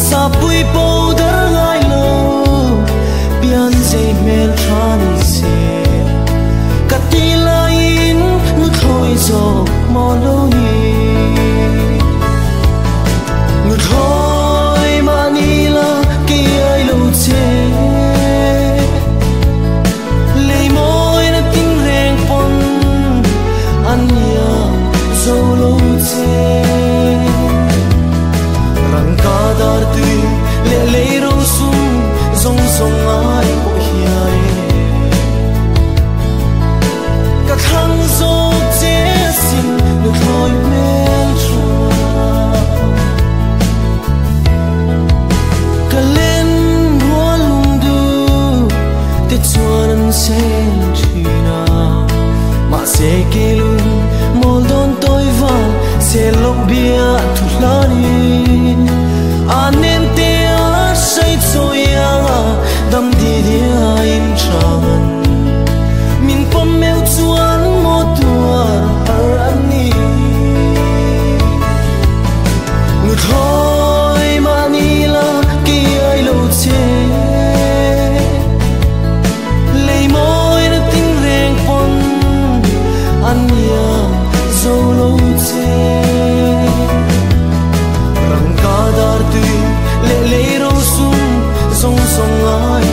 sa pui po dar ngai lo pian dei mel thani se katila in nu thoi zo mo lo ni nu thoi manila ki ai lo che le moi na ting reng pon ania zo lo che rang ka dar tu le ro sum zong zong ai ko hiai ka thang zo che sin nu thoi mel tra ka len bua lung du te chuan an sen thina ma se ke lung mol don toi va se lok bia thu lani anem te a sai choya dam di dia in chaman min pom meu chuan mo tua ar ani nu thoi manila ki ai lo che lei moi na ting reng pon ania zo lo che rang ka dar tu le ro sum song song ai